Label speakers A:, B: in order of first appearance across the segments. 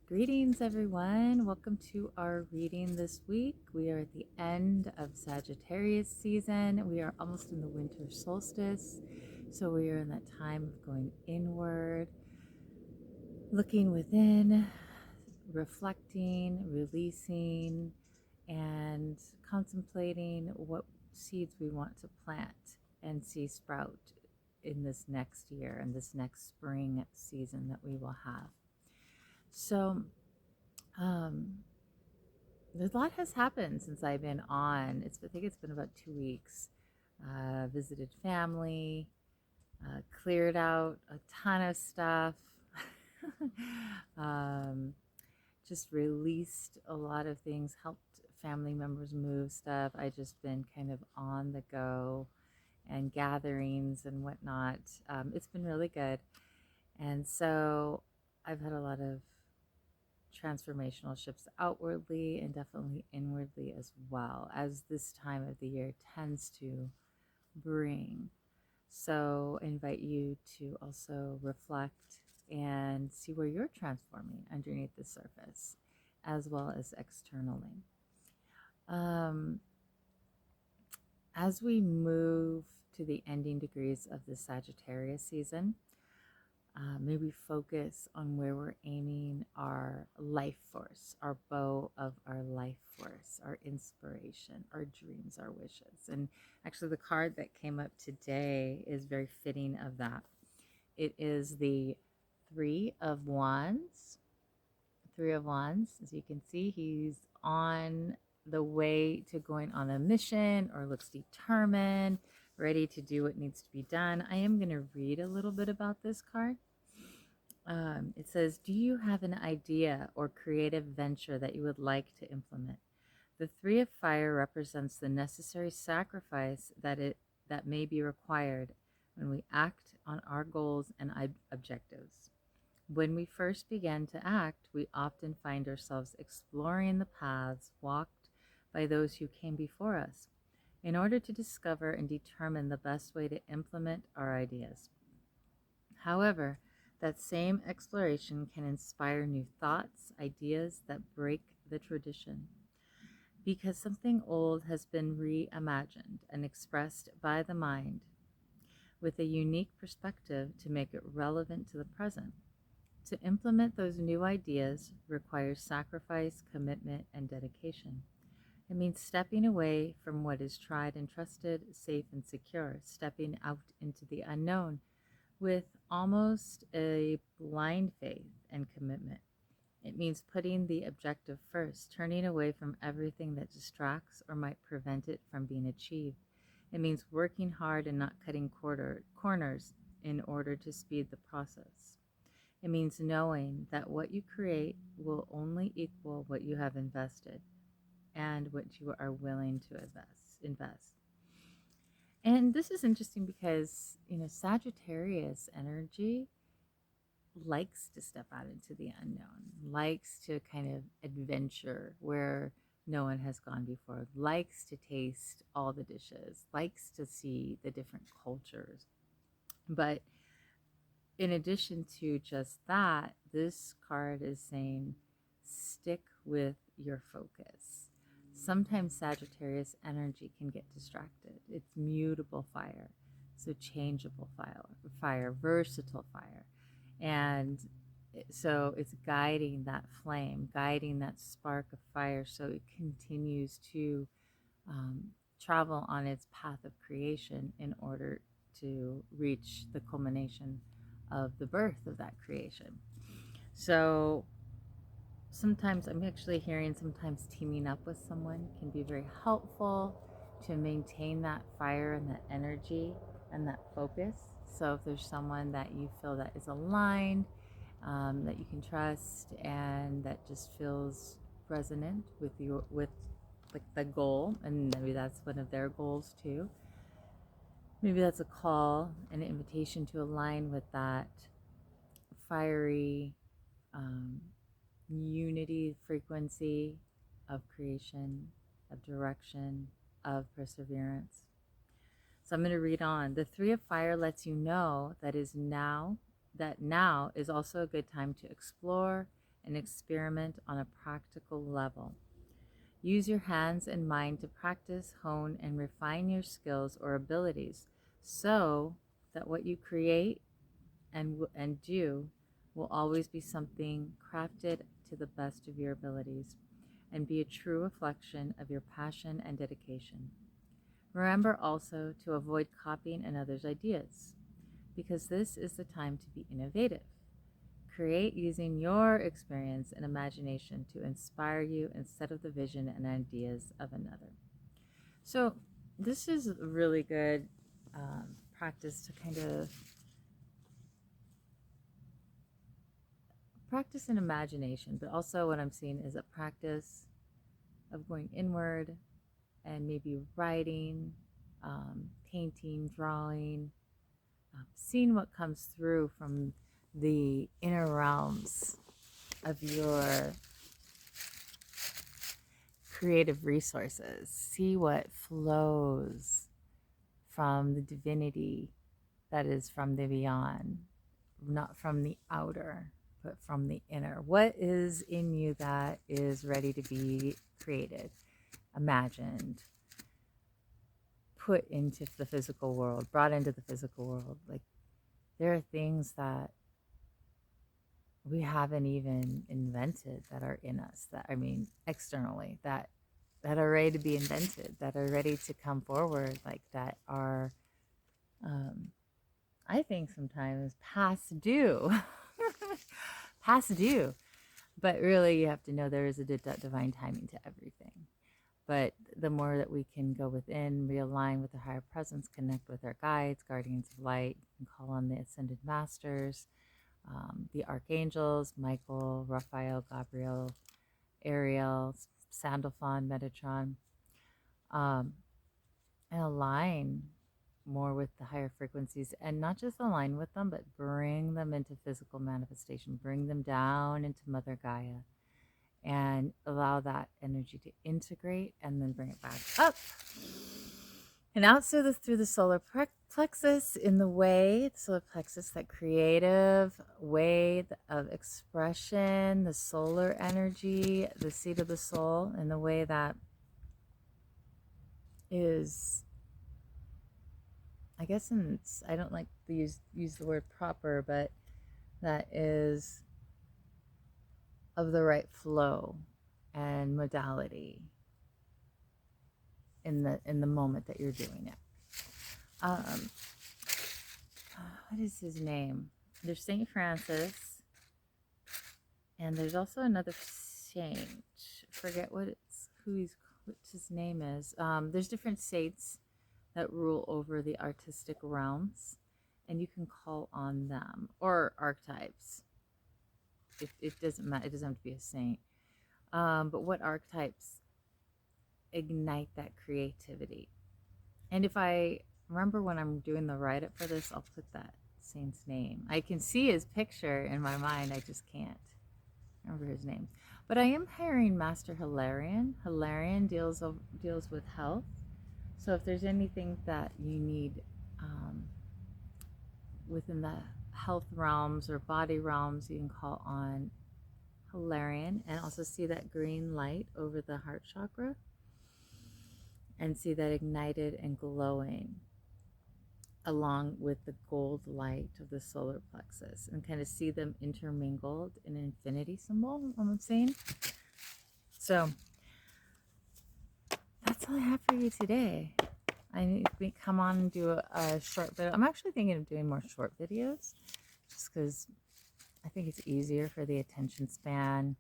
A: Greetings, everyone. Welcome to our reading this week. We are at the end of Sagittarius season. We are almost in the winter solstice. So we are in that time of going inward, looking within, reflecting, releasing, and contemplating what seeds we want to plant and see sprout in this next year and this next spring season that we will have. So, um, a lot has happened since I've been on. I think it's been about 2 weeks. Visited family, cleared out a ton of stuff, um, just released a lot of things, helped family members move stuff. I just been kind of on the go and gatherings and whatnot. It's been really good. And so I've had a lot of transformational shifts outwardly and definitely inwardly as well, as this time of the year tends to bring. So I invite you to also reflect and see where you're transforming underneath the surface as well as externally. Um, as we move to the ending degrees of the Sagittarius season, maybe focus on where we're aiming our life force, our bow of our life force, our inspiration, our dreams, our wishes. And actually, the card that came up today is very fitting of that. It is the Three of Wands. Three of Wands. As you can see, he's on the way to going on a mission or looks determined, ready to do what needs to be done. I am going to read a little bit about this card. It says, do you have an idea or creative venture that you would like to implement? The Three of Fire represents the necessary sacrifice that may be required when we act on our goals and objectives. When we first begin to act, we often find ourselves exploring the paths walked by those who came before us in order to discover and determine the best way to implement our ideas. However, that same exploration can inspire new thoughts, ideas that break the tradition. Because something old has been reimagined and expressed by the mind with a unique perspective to make it relevant to the present. To implement those new ideas requires sacrifice, commitment, and dedication. It means stepping away from what is tried and trusted, safe and secure, stepping out into the unknown with almost a blind faith and commitment. It means putting the objective first, turning away from everything that distracts or might prevent it from being achieved. It means working hard and not cutting corners in order to speed the process. It means knowing that what you create will only equal what you have invested and what you are willing to invest. And this is interesting because, Sagittarius energy likes to step out into the unknown, likes to kind of adventure where no one has gone before, likes to taste all the dishes, likes to see the different cultures. But in addition to just that, this card is saying stick with your focus. Sometimes Sagittarius energy can get distracted. It's mutable fire, so changeable fire, versatile fire. And so it's guiding that flame, guiding that spark of fire so it continues to travel on its path of creation in order to reach the culmination of the birth of that creation. So sometimes I'm actually hearing sometimes teaming up with someone can be very helpful to maintain that fire and that energy and that focus. So if there's someone that you feel that is aligned, that you can trust, and that just feels resonant with like the goal, and maybe that's one of their goals too. Maybe that's a call, an invitation to align with that fiery um, unity frequency of creation, of direction, of perseverance. So I'm going to read on. The Three of Fire lets you know that now is also a good time to explore and experiment on a practical level. Use your hands and mind to practice, hone, and refine your skills or abilities so that what you create and do will always be something crafted to the best of your abilities and be a true reflection of your passion and dedication. Remember also to avoid copying another's ideas, because this is the time to be innovative. Create using your experience and imagination to inspire you instead of the vision and ideas of another. So, this is a really good practice to kind of practice in imagination, but also what I'm seeing is a practice of going inward and maybe writing, painting, drawing, seeing what comes through from the inner realms of your creative resources. See what flows from the divinity that is from the beyond, not from the outer, but from the inner. What is in you that is ready to be created, imagined, put into the physical world, brought into the physical world? Like, there are things that we haven't even invented that are in us, that, I mean, externally, that are ready to be invented, that are ready to come forward, like that are, I think sometimes past due. Past due. But really, you have to know there is a divine timing to everything. But the more that we can go within, realign with the higher presence, connect with our guides, guardians of light, you can call on the ascended masters, the archangels, Michael, Raphael, Gabriel, Ariel, Sandalphon, Metatron, and align more with the higher frequencies, and not just align with them, but bring them into physical manifestation, bring them down into Mother Gaia, and allow that energy to integrate and then bring it back up and out through the solar plexus, in the way, the solar plexus, that creative way of expression, the solar energy, the seat of the soul, in the way that is, I guess, I don't like to use the word proper, but that is of the right flow and modality in the moment that you're doing it. What is his name? There's Saint Francis, and there's also another saint. Forget what his name is. There's different saints that rule over the artistic realms, and you can call on them, or archetypes. It doesn't matter. It doesn't have to be a saint. But what archetypes ignite that creativity? And if I remember when I'm doing the write-up for this, I'll put that saint's name. I can see his picture in my mind. I just can't remember his name. But I am hiring Master Hilarion. Hilarion deals with health. So if there's anything that you need within the health realms or body realms, you can call on Hilarion, and also see that green light over the heart chakra and see that ignited and glowing along with the gold light of the solar plexus, and kind of see them intermingled in an infinity symbol, I'm saying. So that's all I have for you today. I need to come on and do a short video. I'm actually thinking of doing more short videos, just because I think it's easier for the attention span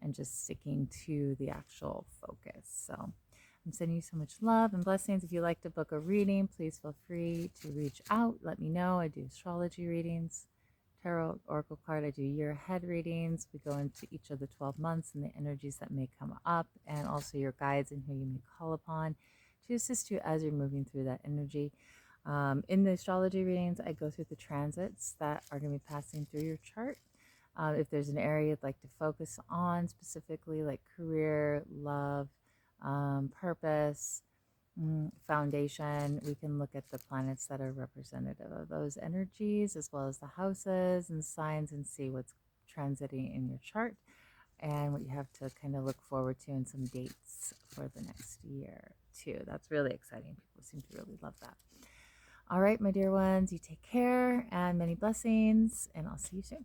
A: and just sticking to the actual focus. So I'm sending you so much love and blessings. If you'd like to book a reading, please feel free to reach out. Let me know. I do astrology readings, tarot, oracle card. I do year ahead readings. We go into each of the 12 months and the energies that may come up, and also your guides and who you may call upon to assist you as you're moving through that energy. In the astrology readings, I go through the transits that are going to be passing through your chart. If there's an area you'd like to focus on specifically, like career, love, purpose, foundation, we can look at the planets that are representative of those energies, as well as the houses and signs, and see what's transiting in your chart and what you have to kind of look forward to and some dates for the next year too. That's really exciting. People seem to really love that. All right, my dear ones, you take care and many blessings, and I'll see you soon.